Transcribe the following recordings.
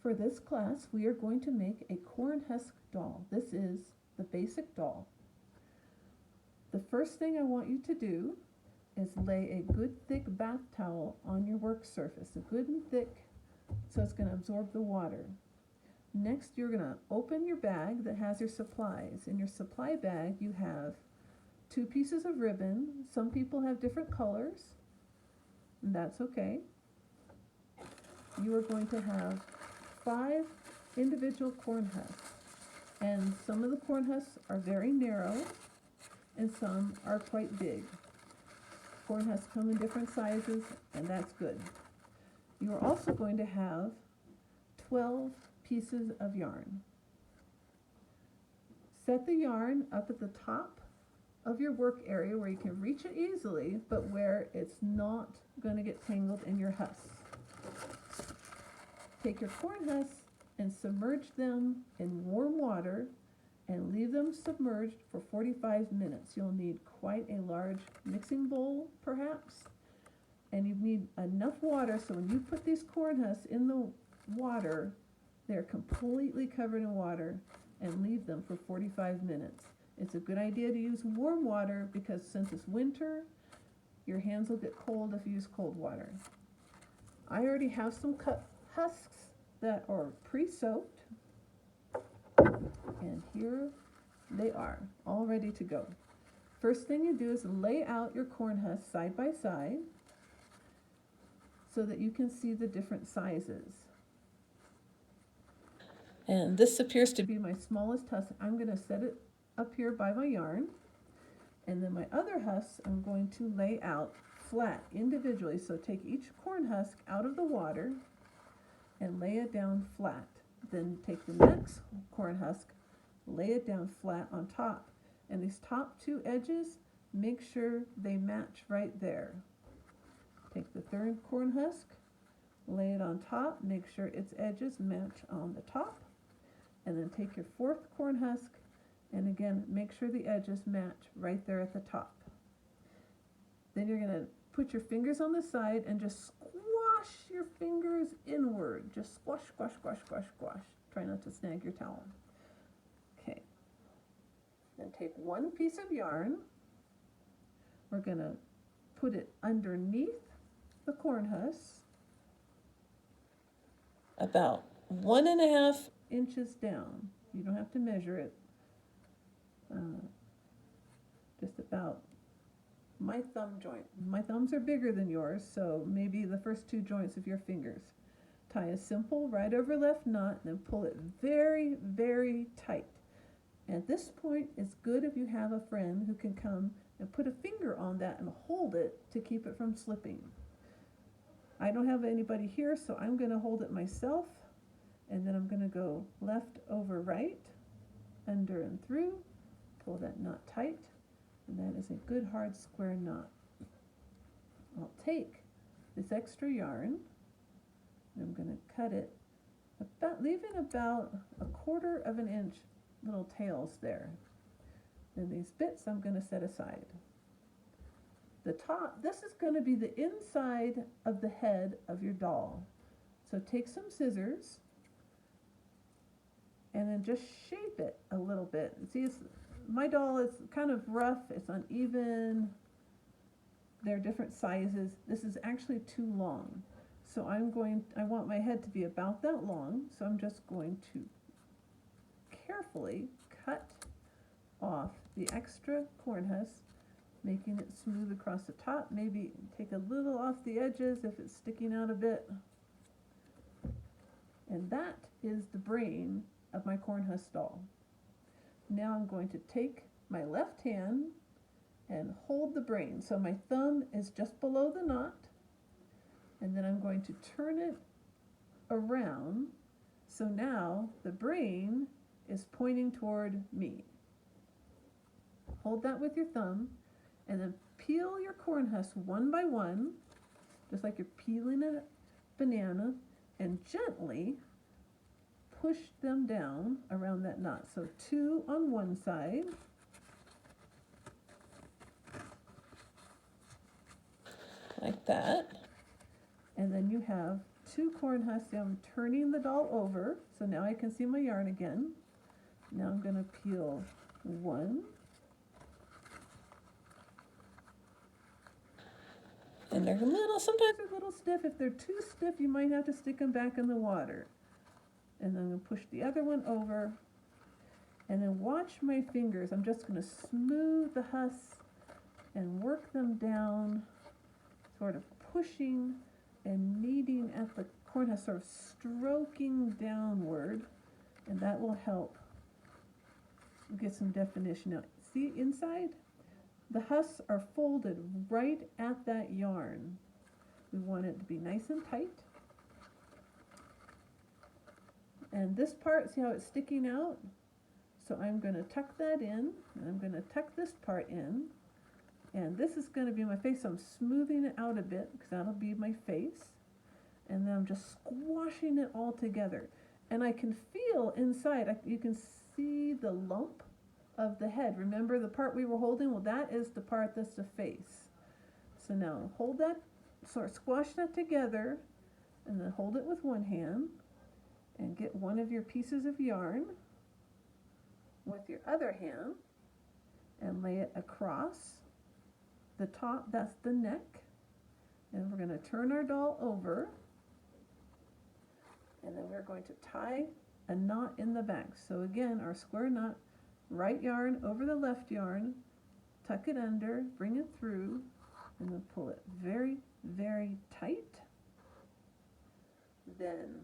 For this class, we are going to make a corn husk doll. This is the basic doll. The first thing I want you to do is lay a good thick bath towel on your work surface, a good and thick, so it's going to absorb the water. Next, you're going to open your bag that has your supplies. In your supply bag, you have 2 pieces of ribbon. Some people have different colors, and that's okay. You are going to have 5 individual corn husks, and some of the corn husks are very narrow and some are quite big. Corn husks come in different sizes, and that's good. You are also going to have 12 pieces of yarn. Set the yarn up at the top of your work area where you can reach it easily, but where it's not going to get tangled in your husks. Take your corn husks and submerge them in warm water and leave them submerged for 45 minutes. You'll need quite a large mixing bowl, perhaps, and you need enough water so when you put these corn husks in the water, they're completely covered in water, and leave them for 45 minutes. It's a good idea to use warm water because since it's winter, your hands will get cold if you use cold water. I already have some cut husks that are pre-soaked, and here they are, all ready to go. First thing you do is lay out your corn husks side by side so that you can see the different sizes. And this appears to be my smallest husk. I'm going to set it up here by my yarn, and then my other husks I'm going to lay out flat individually. So take each corn husk out of the water and lay it down flat. Then take the next corn husk, lay it down flat on top. And these top 2 edges, make sure they match right there. Take the third corn husk, lay it on top, make sure its edges match on the top. And then take your 4th corn husk, and again, make sure the edges match right there at the top. Then you're going to put your fingers on the side and just squash your fingers inward. Just squash, squash, squash, squash, squash. Try not to snag your towel. Okay. Then take 1 piece of yarn. We're going to put it underneath the corn husks, about 1.5 inches down. You don't have to measure it. Just about my thumb joint. My thumbs are bigger than yours, so maybe the first 2 joints of your fingers. Tie a simple right over left knot and then pull it very, very tight. At this point, it's good if you have a friend who can come and put a finger on that and hold it to keep it from slipping. I don't have anybody here, so I'm going to hold it myself, and then I'm going to go left over right, under and through, pull that knot tight, and that is a good hard square knot. I'll take this extra yarn, and I'm going to cut it about, leaving about 1/4 of an inch little tails there. Then these bits I'm going to set aside. The top, this is going to be the inside of the head of your doll. So take some scissors and then just shape it a little bit. See, my doll is kind of rough, it's uneven, there are different sizes. This is actually too long. So I want my head to be about that long, so I'm just going to carefully cut off the extra corn husk, making it smooth across the top. Maybe take a little off the edges if it's sticking out a bit. And that is the brain of my corn husk doll. Now I'm going to take my left hand and hold the brain. So my thumb is just below the knot, and then I'm going to turn it around. So now the brain is pointing toward me. Hold that with your thumb, and then peel your corn husks one by one, just like you're peeling a banana, and gently push them down around that knot. So 2 on one side, like that, and then you have 2 corn husks. I'm turning the doll over, so now I can see my yarn again. Now I'm going to peel 1. And they're sometimes they're a little stiff. If they're too stiff, you might have to stick them back in the water. And then I'm going to push the other one over. And then watch my fingers. I'm just going to smooth the husks and work them down, sort of pushing and kneading at the corn husk, sort of stroking downward. And that will help get some definition. Now, see inside? The husks are folded right at that yarn. We want it to be nice and tight. And this part, see how it's sticking out? So I'm going to tuck that in, and I'm going to tuck this part in. And this is going to be my face, so I'm smoothing it out a bit, because that'll be my face. And then I'm just squashing it all together. And I can feel inside, you can see the lump of the head. Remember the part we were holding? Well, that is the part that's the face. So now hold that, sort of squash that together, and then hold it with one hand, and get one of your pieces of yarn with your other hand, and lay it across the top, that's the neck. And we're going to turn our doll over, and then we're going to tie a knot in the back. So again, our square knot, right yarn over the left yarn, tuck it under, bring it through, and then pull it very, very tight. Then,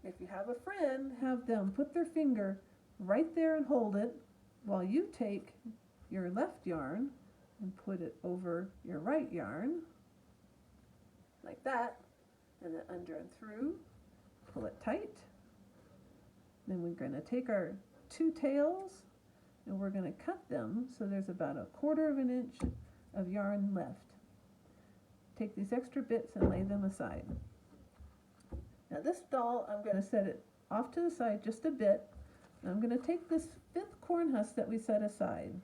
if you have a friend, have them put their finger right there and hold it while you take your left yarn and put it over your right yarn, like that, and then under and through, pull it tight. Then we're going to take our 2 tails and we're going to cut them so there's about 1/4 of an inch of yarn left. Take these extra bits and lay them aside. Now this doll, I'm going to set it off to the side just a bit. And I'm going to take this 5th corn husk that we set aside.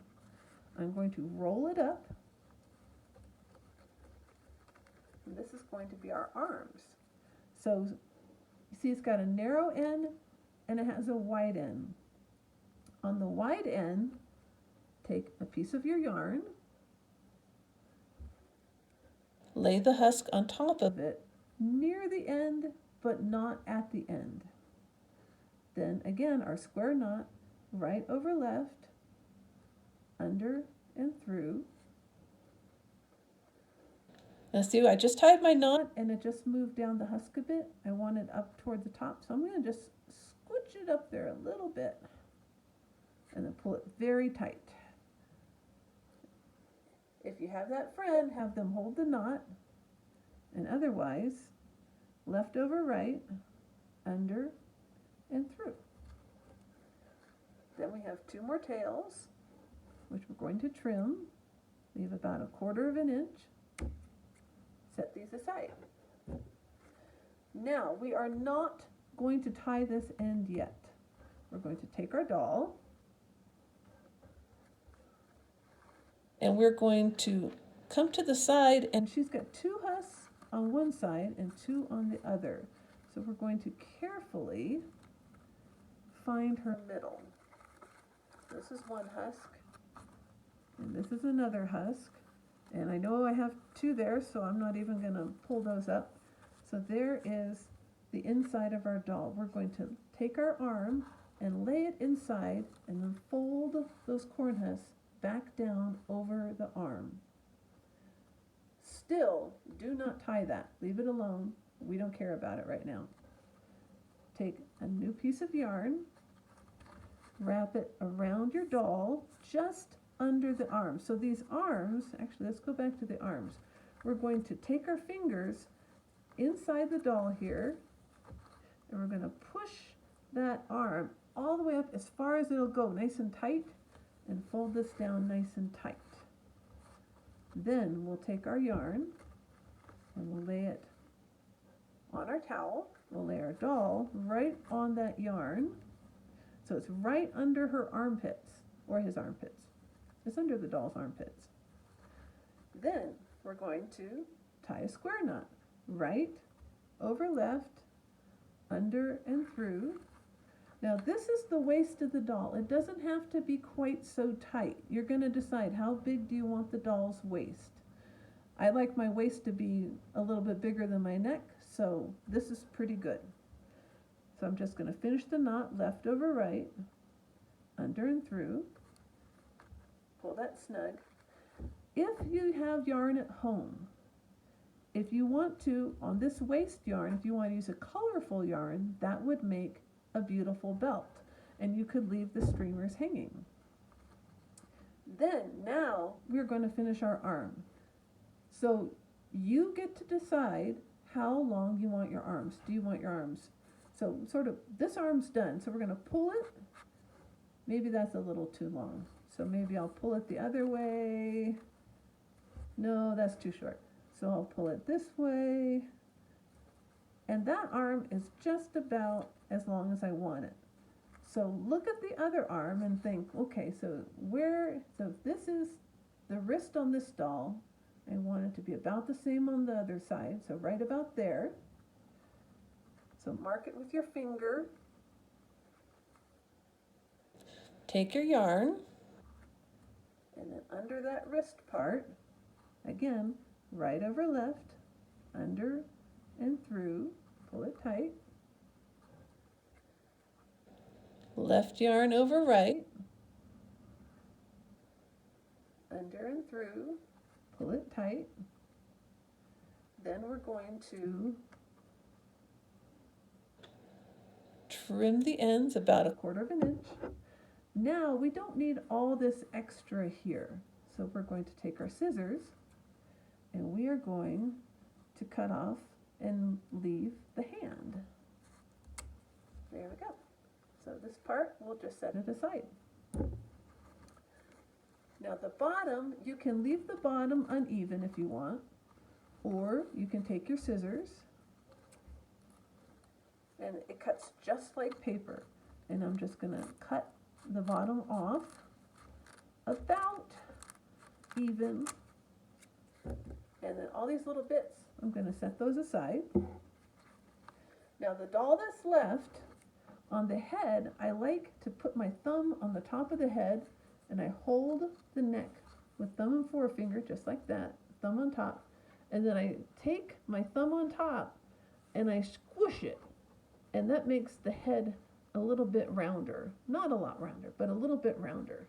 I'm going to roll it up. And this is going to be our arms. So you see it's got a narrow end and it has a wide end. On the wide end, take a piece of your yarn, lay the husk on top of it, near the end, but not at the end. Then again, our square knot, right over left, under and through. Now see, I just tied my knot and it just moved down the husk a bit. I want it up toward the top, so I'm going to just scooch it up there a little bit and then pull it very tight. If you have that friend, have them hold the knot, and otherwise, left over right, under and through. Then we have 2 more tails, which we're going to trim. Leave about 1/4 of an inch. Set these aside. Now, we are not going to tie this end yet. We're going to take our doll, and we're going to come to the side, and she's got 2 husks on one side and 2 on the other. So we're going to carefully find her middle. This is one husk, and this is another husk. And I know I have 2 there, so I'm not even going to pull those up. So there is the inside of our doll. We're going to take our arm and lay it inside and then fold those corn husks back down over the arm. Still, do not tie that. Leave it alone. We don't care about it right now. Take a new piece of yarn, wrap it around your doll, just under the arm. So these arms, actually let's go back to the arms. We're going to take our fingers inside the doll here, and we're going to push that arm all the way up as far as it'll go, nice and tight, and fold this down nice and tight. Then we'll take our yarn and we'll lay it on our towel. We'll lay our doll right on that yarn, so it's right under her armpits, or his armpits. It's under the doll's armpits. Then we're going to tie a square knot right over left, under and through. Now this is the waist of the doll. It doesn't have to be quite so tight. You're going to decide how big do you want the doll's waist. I like my waist to be a little bit bigger than my neck, so this is pretty good. So I'm just going to finish the knot left over right, under and through. Pull that snug. If you have yarn at home, if you want to, on this waist yarn, if you want to use a colorful yarn, that would make a beautiful belt, and you could leave the streamers hanging. Then now we're going to finish our arm. So you get to decide how long you want your arms. Do you want your arms? So sort of, this arm's done, so we're going to pull it. Maybe that's a little too long. So maybe I'll pull it the other way. No, that's too short. So I'll pull it this way. And that arm is just about as long as I want it. So look at the other arm and think, okay, so this is the wrist on this doll. I want it to be about the same on the other side, so right about there. So mark it with your finger. Take your yarn, and then under that wrist part, again, right over left, under and through, pull it tight. Left yarn over right, under and through, pull it tight. Then we're going to trim the ends about 1/4 of an inch. Now we don't need all this extra here. So we're going to take our scissors and we are going to cut off and leave the hand. There we go. So this part, we'll just set it aside. Now the bottom, you can leave the bottom uneven if you want, or you can take your scissors, and it cuts just like paper. And I'm just gonna cut the bottom off about even. And then all these little bits, I'm gonna set those aside. Now the doll that's left, on the head, I like to put my thumb on the top of the head and I hold the neck with thumb and forefinger, just like that, thumb on top. And then I take my thumb on top and I squish it. And that makes the head a little bit rounder. Not a lot rounder, but a little bit rounder.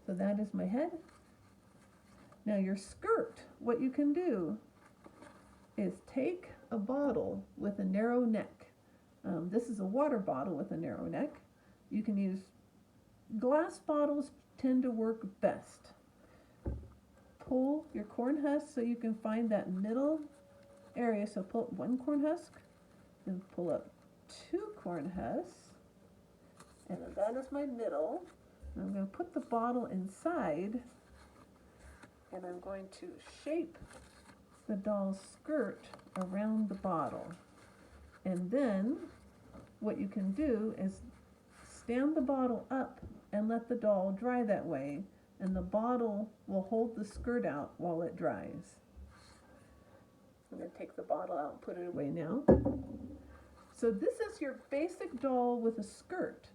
So that is my head. Now your skirt, what you can do is take a bottle with a narrow neck. This is a water bottle with a narrow neck. You can use glass bottles, tend to work best. Pull your corn husk so you can find that middle area. So pull up 1 corn husk, then pull up 2 corn husks, and then that is my middle. I'm going to put the bottle inside, and I'm going to shape the doll's skirt around the bottle. And then what you can do is stand the bottle up and let the doll dry that way, and the bottle will hold the skirt out while it dries. I'm going to take the bottle out and put it away now. So this is your basic doll with a skirt.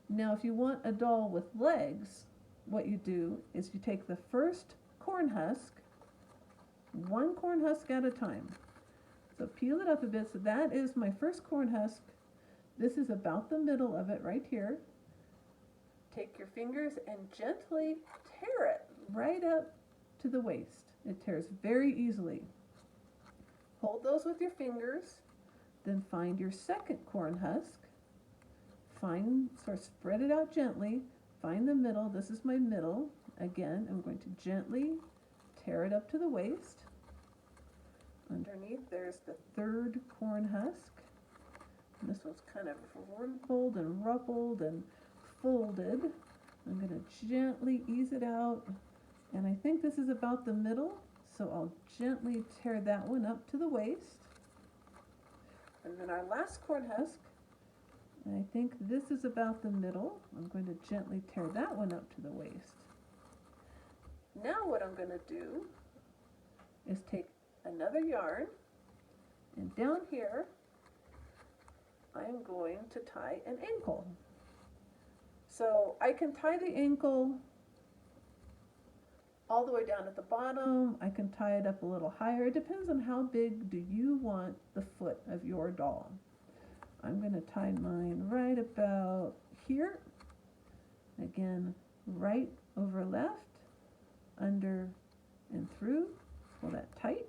Now if you want a doll with legs, what you do is you take the first corn husk, 1 corn husk at a time. So peel it up a bit. So that is my first corn husk. This is about the middle of it right here. Take your fingers and gently tear it right up to the waist. It tears very easily. Hold those with your fingers. Then find your second corn husk. Sort of spread it out gently. Find the middle. This is my middle. Again, I'm going to gently tear it up to the waist. Underneath there's the third corn husk. And this one's kind of wrinkled and ruffled and folded. I'm going to gently ease it out. And I think this is about the middle, so I'll gently tear that one up to the waist. And then our last corn husk, I think this is about the middle. I'm going to gently tear that one up to the waist. Now what I'm going to do is take another yarn, And down here, I'm going to tie an ankle. So I can tie the ankle all the way down at the bottom. I can tie it up a little higher. It depends on how big do you want the foot of your doll. I'm going to tie mine right about here. Again, right over left, under and through. Pull that tight.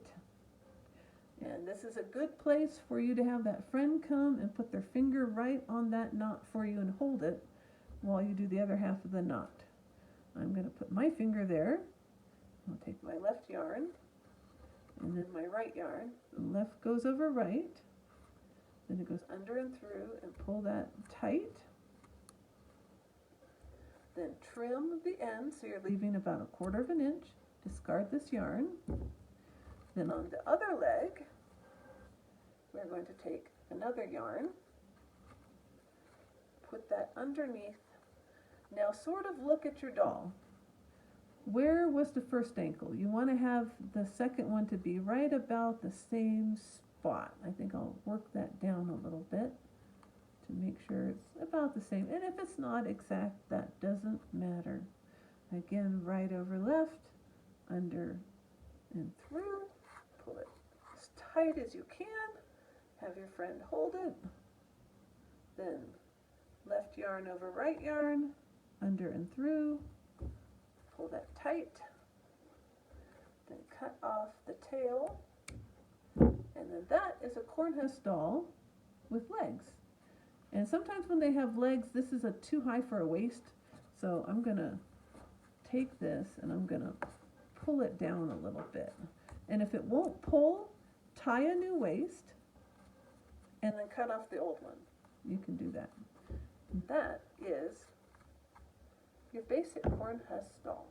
And this is a good place for you to have that friend come and put their finger right on that knot for you and hold it while you do the other half of the knot. I'm going to put my finger there. I'll take my left yarn and then my right yarn. Left goes over right. Then it goes under and through and pull that tight. Then trim the end so you're leaving about 1/4 inch. Discard this yarn. Then on the other leg, we're going to take another yarn, put that underneath. Now sort of look at your doll. Where was the first ankle? You want to have the second one to be right about the same spot. I think I'll work that down a little bit to make sure it's about the same. And if it's not exact, that doesn't matter. Again, right over left, under and through. Pull it as tight as you can. Have your friend hold it. Then left yarn over right yarn, under and through. Pull that tight. Then cut off the tail. And then that is a cornhusk doll with legs. And sometimes when they have legs, this is too high for a waist. So I'm going to take this and I'm going to pull it down a little bit. And if it won't pull, tie a new waist and then cut off the old one. You can do that. And that is your basic cornhusk doll.